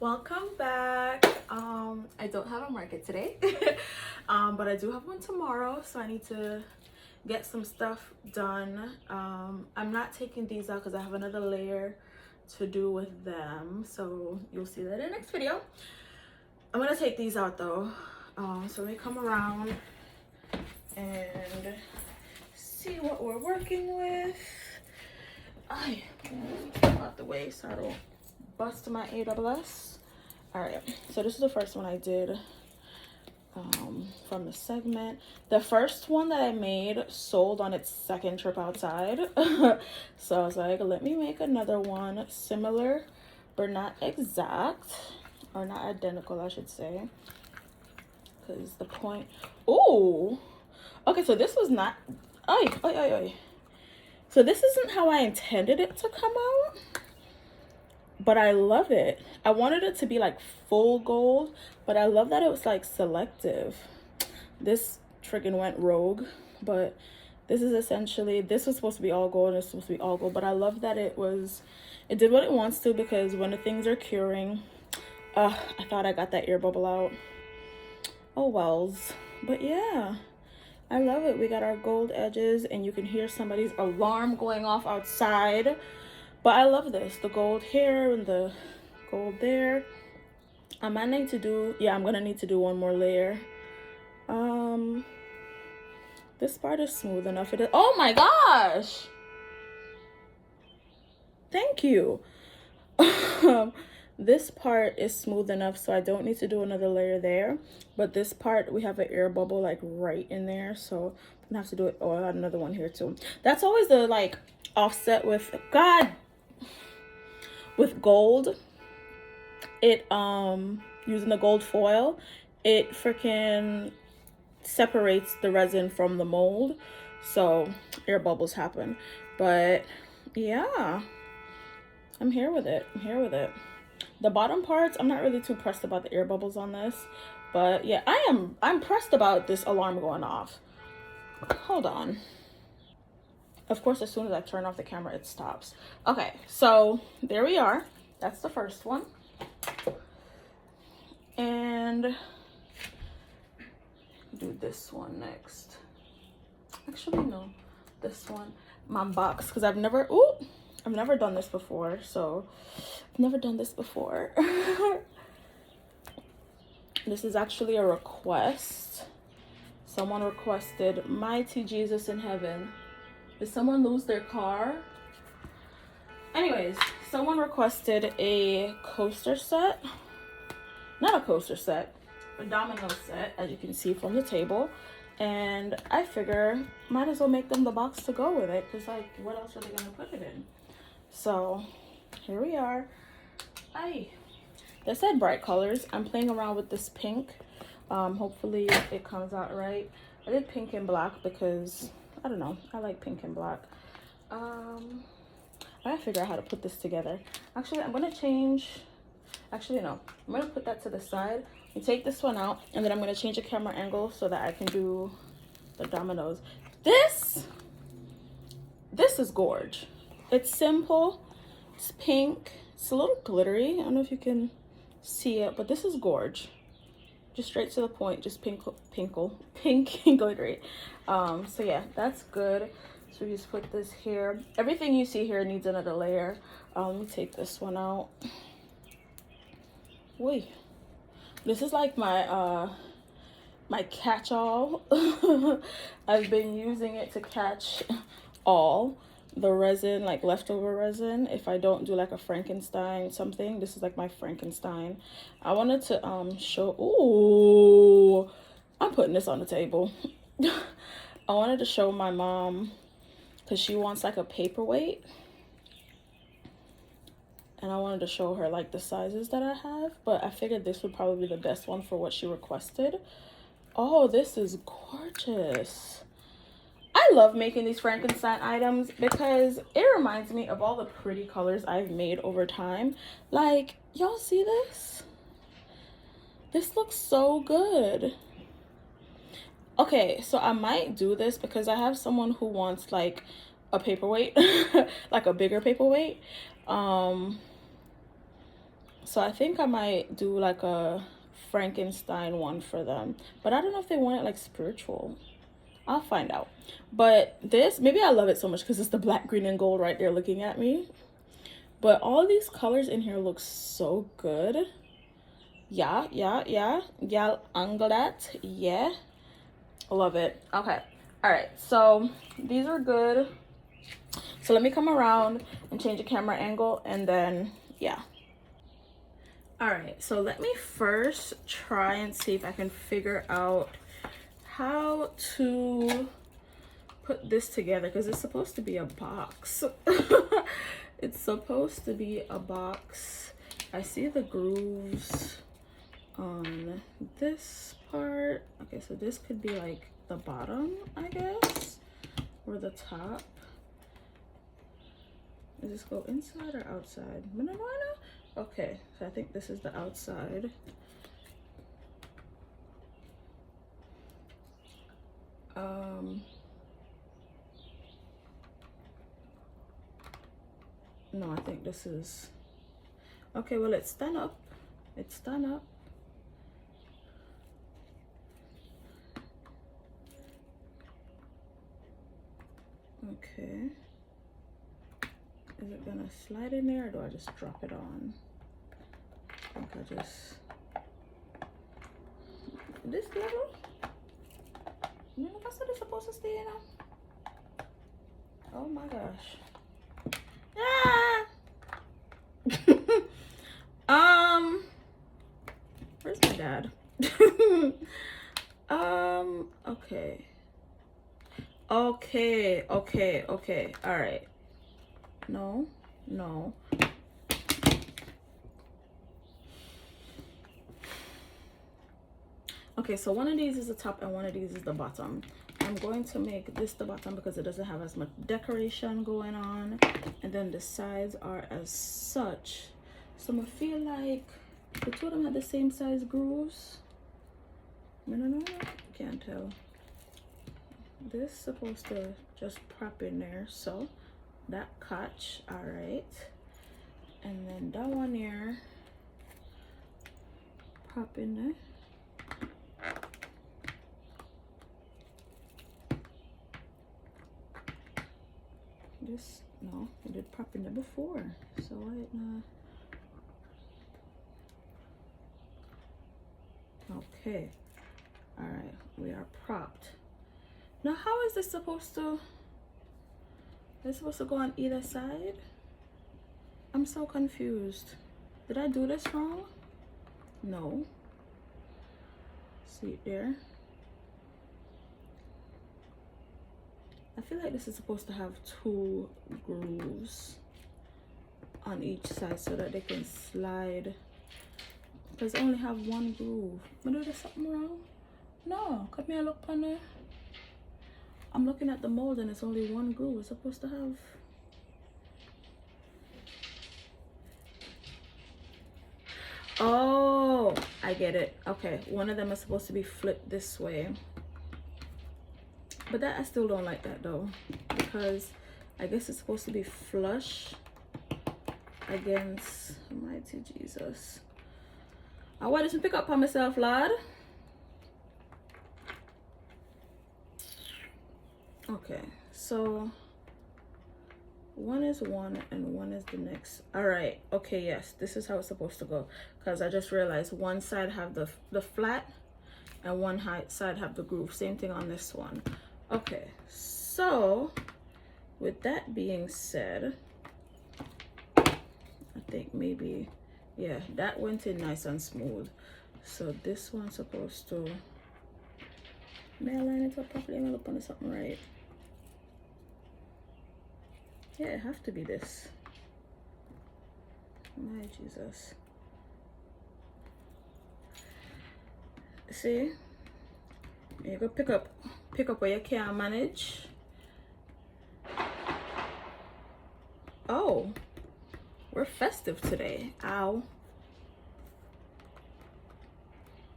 Welcome back. I don't have a market today, but I do have one tomorrow, so I need to get some stuff done. I'm not taking these out because I have another layer to do with them, so you'll see that in the next video. I'm gonna take these out though, so we come around and see what we're working with. I out the way so I don't bust my AWS. All right, so this is the first one I did from the segment. The first one that I made sold on its second trip outside. So I was like, let me make another one similar but not exact, or not identical I should say, because the point. Oh, okay, so this was not so this isn't how I intended it to come out, but I love it. I wanted it to be like full gold, but I love that it was like selective. This friggin' went rogue, but this is essentially, this was supposed to be all gold and it's supposed to be all gold, but I love that it did what it wants to, because when the things are curing, I thought I got that air bubble out. Oh wells. But yeah, I love it. We got our gold edges and you can hear somebody's alarm going off outside. But I love this, the gold here and the gold there. I might need to do, yeah, I'm gonna need to do one more layer. This part is smooth enough. It is, oh my gosh! Thank you. This part is smooth enough, so I don't need to do another layer there. But this part, we have an air bubble like right in there, so I'm gonna have to do it. Oh, I got another one here too. That's always the like offset with with gold. It using the gold foil, it freaking separates the resin from the mold, so air bubbles happen. But yeah, I'm here with it. The bottom parts, I'm not really too pressed about the air bubbles on this, but yeah, I'm pressed about this alarm going off. Hold on. Of course, as soon as I turn off the camera, it stops. Okay, so there we are. That's the first one. And do this one next. Actually, no, this one. My box, because I've never done this before, so I've never done this before. This is actually a request. Someone requested, Mighty Jesus in heaven. Did someone lose their car? Anyways, someone requested a coaster set. Not a coaster set, a domino set, as you can see from the table. And I figure might as well make them the box to go with it, because like what else are they gonna put it in? So here we are. They said bright colors. I'm playing around with this pink. Hopefully it comes out right. I did pink and black because I don't know, I like pink and black. I gotta figure out how to put this together. Actually, I'm gonna change. Actually, no, I'm gonna put that to the side and take this one out, and then I'm gonna change the camera angle so that I can do the dominoes. This is gorge. It's simple, it's pink, it's a little glittery. I don't know if you can see it, but this is gorge. Just straight to the point, just pink and glittery. So yeah, that's good. So we just put this here. Everything you see here needs another layer. Let me take this one out. Wait, this is like my my catch-all. I've been using it to catch all the resin, like leftover resin. If I don't do like a Frankenstein something, this is like my Frankenstein. I wanted to show. Ooh, I'm putting this on the table. I wanted to show my mom because she wants like a paperweight, and I wanted to show her like the sizes that I have, but I figured this would probably be the best one for what she requested. Oh, this is gorgeous. I love making these Frankenstein items because it reminds me of all the pretty colors I've made over time. Like, y'all see this? This looks so good. Okay, so I might do this because I have someone who wants like a paperweight, like a bigger paperweight. So I think I might do like a Frankenstein one for them, but I don't know if they want it like spiritual. I'll find out. But this, maybe I love it so much because it's the black, green, and gold right there looking at me. But all these colors in here look so good. Yeah. Angle that. Yeah. Love it. Okay. All right. So these are good. So let me come around and change the camera angle, and then, yeah. All right. So let me first try and see if I can figure out how to put this together, because it's supposed to be a box. It's supposed to be a box. I see the grooves on this part. Okay, so this could be like the bottom, I guess, or the top. Does this go inside or outside? Okay, so I think this is the outside. No, I think this is okay. Well, it's done up. It's done up. Okay. Is it gonna slide in there, or do I just drop it on? I think I just this level. You know, that's what it's supposed to stay in. Oh my gosh. Where's my dad? Okay. All right. No. Okay, so one of these is the top and one of these is the bottom. I'm going to make this the bottom because it doesn't have as much decoration going on, and then the sides are as such. So I feel like the two of them have the same size grooves. No, can't tell. This is supposed to just prop in there, so that catch, all right. And then that one here, prop in there. This, no, I did prop in there before, so why not? Okay, all right, we are propped. Now, how is this supposed to? Is it supposed to go on either side? I'm so confused. Did I do this wrong? No. See it there? I feel like this is supposed to have two grooves on each side so that they can slide. Because they only have one groove. But is there something wrong? No, come here, look on there. I'm looking at the mold and it's only one groove. It's supposed to have. Oh, I get it. Okay, one of them is supposed to be flipped this way. But that, I still don't like that though, because I guess it's supposed to be flush against Almighty Jesus. I want to pick up on myself, lad. Okay, so one is one and one is the next. All right, okay, yes, this is how it's supposed to go, because I just realized one side have the flat and one side have the groove. Same thing on this one. Okay, so with that being said, I think maybe, yeah, that went in nice and smooth. So this one's supposed to, may I line it up properly? Am I looking at something right? Yeah, it have to be this. My Jesus. See? You go pick up where you can't manage. Oh, we're festive today. Ow.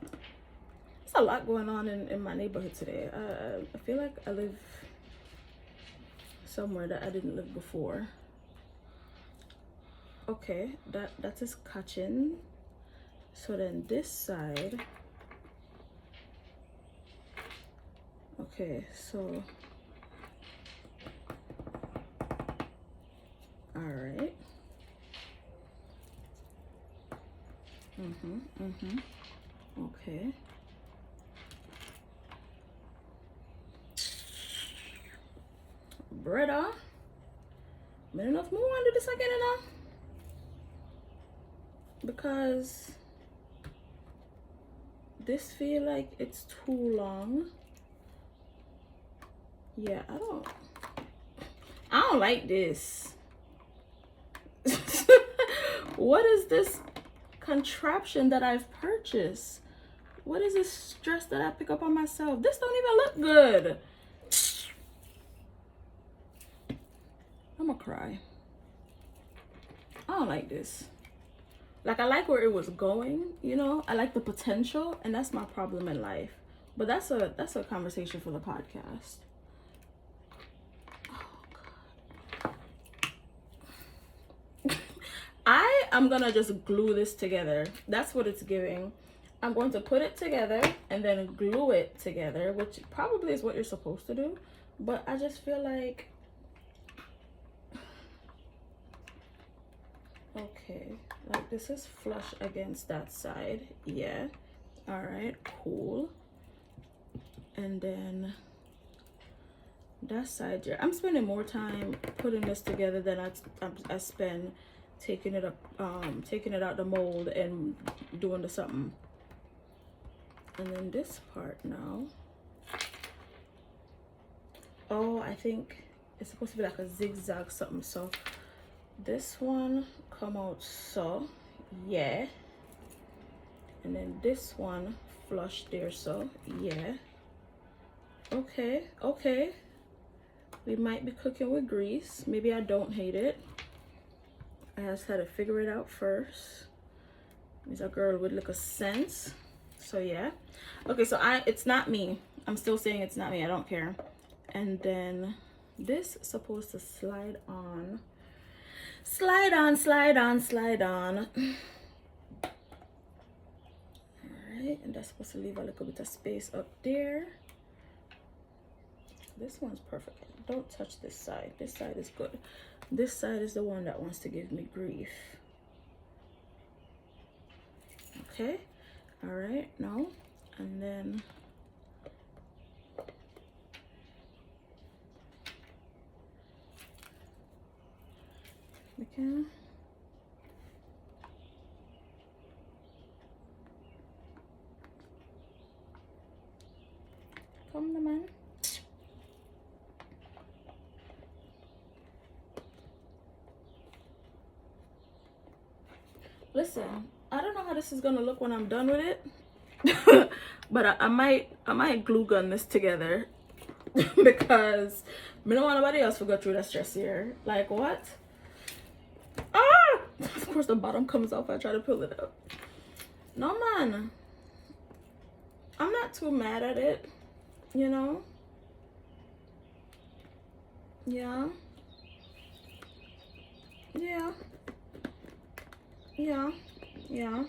There's a lot going on in my neighborhood today. I feel like I live somewhere that I didn't live before. Okay, that is catching. So then this side, okay, so all right. Okay. Brother, but enough more to do this again enough, because this feel like it's too long. Yeah, I don't like this. What is this contraption that I've purchased? What is this stress that I pick up on myself? This don't even look good. I'm gonna cry. I don't like this. Like, I like where it was going, you know? I like the potential, and that's my problem in life. But that's a conversation for the podcast. Oh God. I am gonna just glue this together. That's what it's giving. I'm going to put it together and then glue it together, which probably is what you're supposed to do. But I just feel like, okay, like this is flush against that side. Yeah. All right, cool. And then that side here, I'm spending more time putting this together than I spend taking it out the mold and doing the something. And then this part now, oh, I think it's supposed to be like a zigzag something. So this one come out so, yeah, and then this one flush there, so yeah. Okay, okay, we might be cooking with grease. Maybe I don't hate it. I just had to figure it out first. He's a girl with like a sense. So yeah. Okay, so it's not me. I'm still saying it's not me. I don't care. And then this is supposed to slide on. Slide on, slide on, slide on. Alright, and that's supposed to leave a little bit of space up there. This one's perfect. Don't touch this side. This side is good. This side is the one that wants to give me grief. Okay. All right, now, and then okay. Come on, man. Listen, I don't know how this is gonna look when I'm done with it, but I might glue gun this together because I don't want nobody else to go through that stress here. Like, what? Ah! Of course the bottom comes off. I try to pull it up. No, man, I'm not too mad at it, you know. Yeah, yeah, yeah, yeah.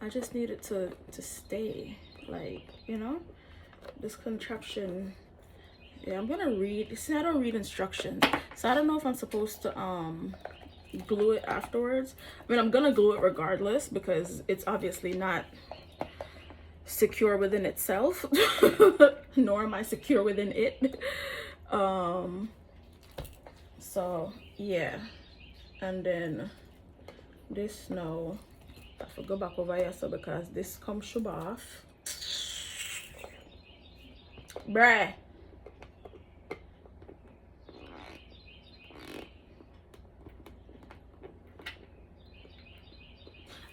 I just need it to stay, like, you know, this contraption. Yeah, I'm gonna read. See, I don't read instructions, so I don't know if I'm supposed to glue it afterwards. I mean, I'm gonna glue it regardless because it's obviously not secure within itself, nor am I secure within it. So yeah, and then this, no, I have to go back over here, so because this comes shub off, bruh.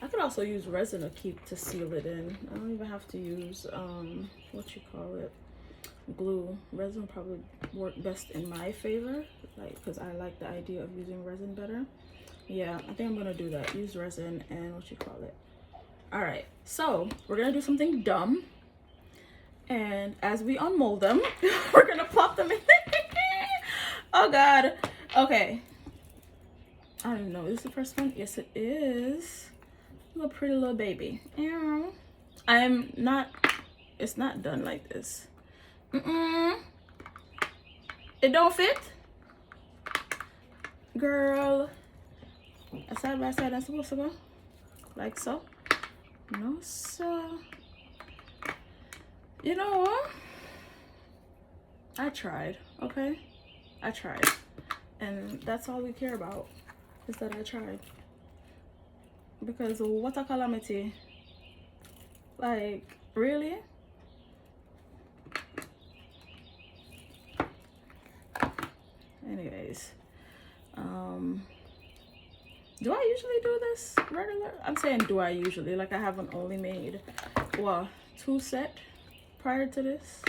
I could also use resin to seal it in. I don't even have to use what you call it, glue. Resin probably work best in my favor, like, because I like the idea of using resin better. Yeah, I think I'm gonna do that. Use resin and what you call it. All right, so we're gonna do something dumb, and as we unmold them, we're gonna plop them in. Oh God. Okay. I don't know. Is this the first one? Yes, it is. Little pretty little baby. I am not. It's not done like this. It don't fit, girl. A side by side. That's supposed to go like so. No, sir. You know what? I tried. Okay, I tried, and that's all we care about is that I tried. Because what a calamity. Like, really? Anyways, do I usually do this regular? I'm saying do I usually, like I haven't only made, well, 2 set prior to this,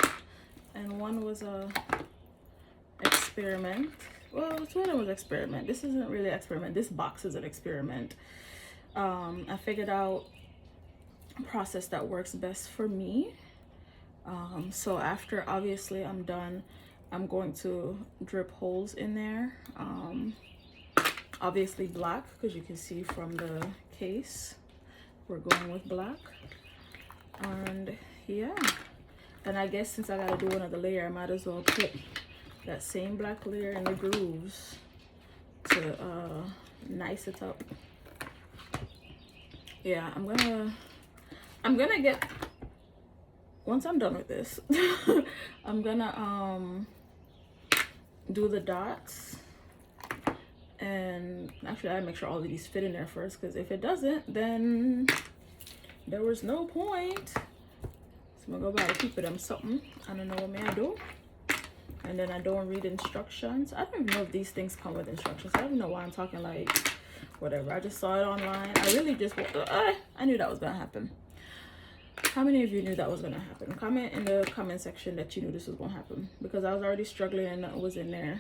and one was a experiment. Well, 2 of them was experiment. This isn't really experiment. This box is an experiment. I figured out a process that works best for me. So after obviously I'm done, I'm going to drip holes in there. Obviously black, because you can see from the case we're going with black. And yeah, and I guess since I gotta do another layer, I might as well put that same black layer in the grooves to nice it up. Yeah, I'm gonna get, once I'm done with this, I'm gonna do the dots. And actually I make sure all of these fit in there first, because if it doesn't, then there was no point. So I'm gonna go buy a keep of them something. I don't know what may I do. And then I don't read instructions. I don't even know if these things come with instructions. I don't know why I'm talking like whatever. I just saw it online. I really just I knew that was gonna happen. How many of you knew that was gonna happen? Comment in the comment section that you knew this was gonna happen, because I was already struggling and it was in there.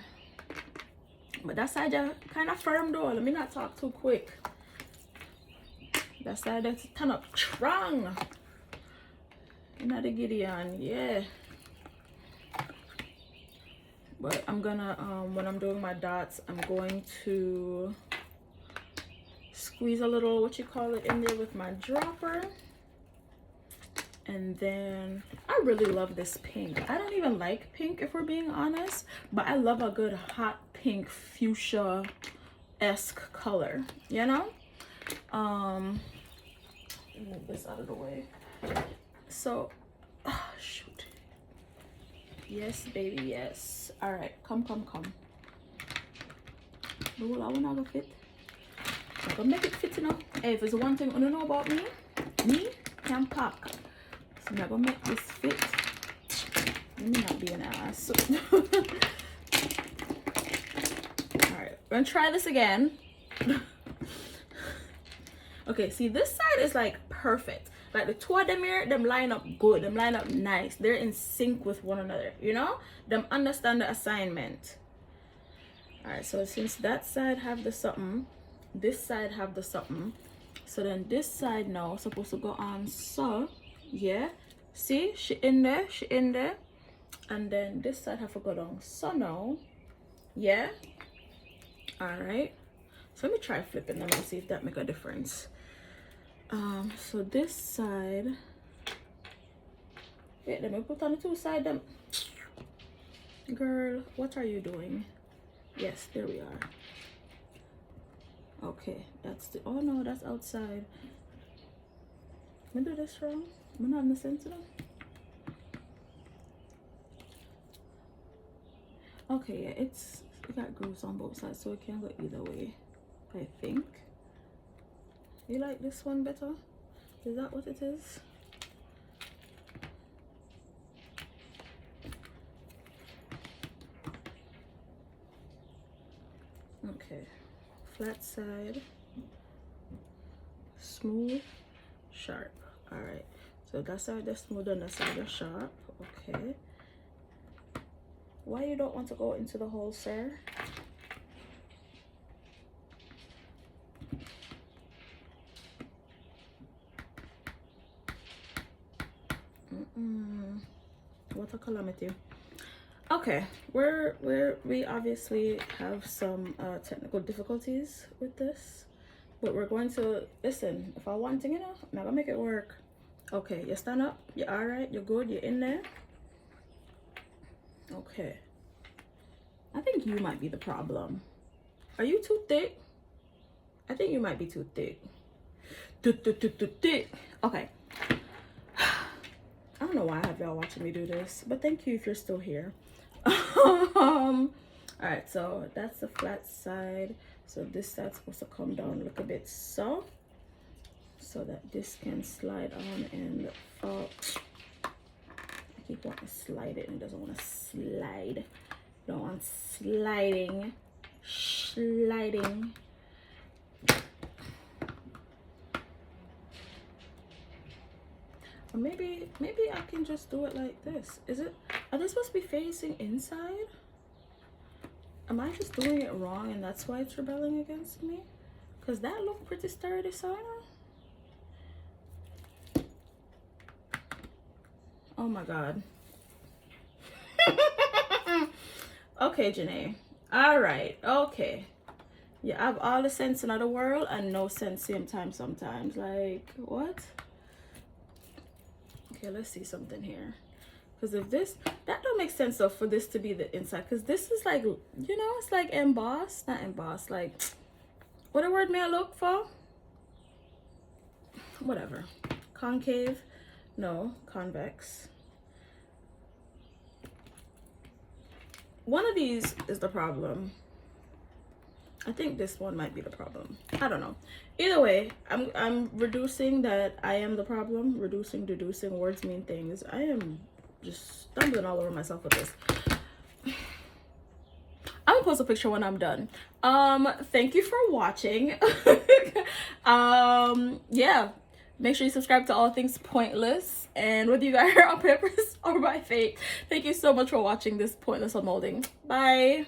But that side kind of firm though. Let me not talk too quick. That side that's kind of strong. Another Gideon, yeah. But I'm gonna when I'm doing my dots, I'm going to squeeze a little, what you call it, in there with my dropper. And then I really love this pink. I don't even like pink if we're being honest, but I love a good hot pink fuchsia-esque color, you know? Move this out of the way. So, oh, shoot. Yes, baby, yes. All right, come. The whole I want to fit. I'm gonna make it fit, you know? Hey, if there's one thing you don't know about me can pack. So I'm gonna make this fit. Let me not be an ass. Alright, we're gonna try this again. Okay, see, this side is like perfect. Like the two of them here, them line up good, them line up nice. They're in sync with one another, you know? Them understand the assignment. Alright, so since that side have the something, this side have the something, so then this side now supposed to go on so, yeah, see, she in there, and then this side have to go down so now, yeah. All right, so let me try flipping them and see if that make a difference. So this side, wait, let me put on the two side them. Girl, what are you doing? Yes, there we are. Okay, that's the, oh no, that's outside. Let me do this wrong. I'm not listening to them. Okay, yeah, it got grooves on both sides, so it can go either way, I think. You like this one better? Is that what it is? Okay, flat side, smooth, sharp. All right, so that side is smooth and that side is sharp. Okay, why you don't want to go into the hole, sir? What a calamity. Okay, we obviously have some technical difficulties with this, but we're going to listen. If I want to, I'm not gonna make it work. Okay, you stand up. You're all right. You're good. You're in there. Okay. I think you might be the problem. Are you too thick? I think you might be too thick. Thick. Okay. I don't know why I have y'all watching me do this, but thank you if you're still here. All right, so that's the flat side. So this side's supposed to come down, look a bit so that this can slide on and fall. I keep wanting to slide it and it doesn't want to slide. Don't want sliding. Or maybe I can just do it like this. Are they supposed to be facing inside? Am I just doing it wrong and that's why it's rebelling against me? Because that looked pretty sturdy, so oh my god. Okay, Janae. All right. Okay. You have all the sense in the world and no sense same time sometimes. Like, what? Okay, let's see something here. Because if this, that don't make sense though for this to be the inside. Because this is like, it's like embossed. Not embossed. Like, what a word may I look for? Whatever. Concave. No, convex. One of these is the problem. I think this one might be the problem. I don't know. Either way, I'm reducing that I am the problem. Reducing, deducing, words mean things. I am just stumbling all over myself with this. I'm gonna post a picture when I'm done. Thank you for watching. Yeah. Make sure you subscribe to All Things Pointless. And whether you got hair on purpose or by fake, thank you so much for watching this pointless unmolding. Bye.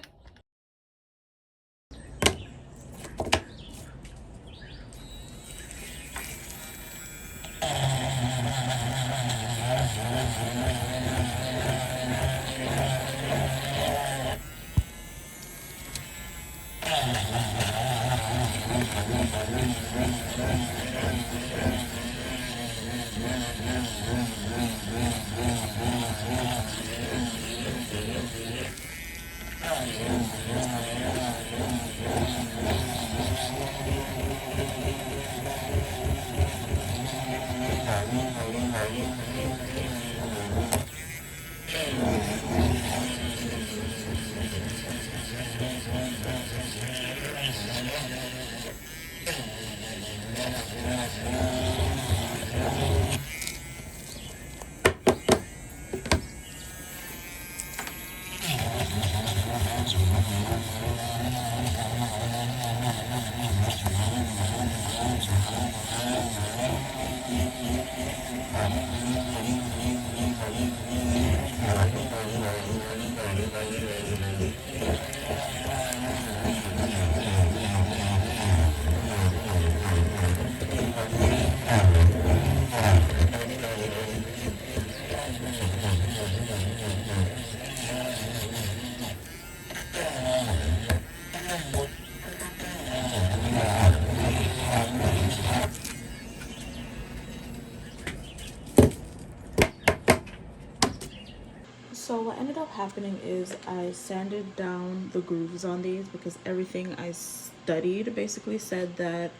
So what ended up happening is I sanded down the grooves on these because everything I studied basically said that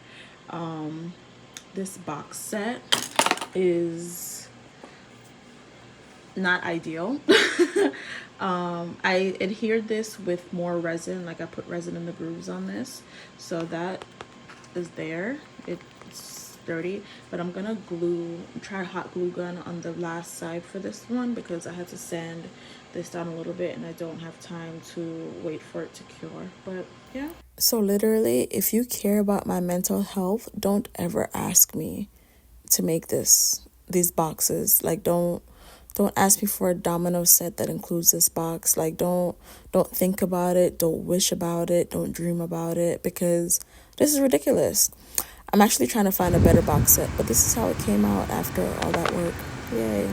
this box set is not ideal. I adhered this with more resin, like I put resin in the grooves on this, so that is there. It's sturdy, but I'm gonna try hot glue gun on the last side for this one because I had to sand this down a little bit and I don't have time to wait for it to cure. But yeah. So literally, if you care about my mental health, don't ever ask me to make these boxes. Like, don't ask me for a domino set that includes this box. Like, don't think about it, don't wish about it, don't dream about it, because this is ridiculous. I'm actually trying to find a better box set, but this is how it came out after all that work. Yay.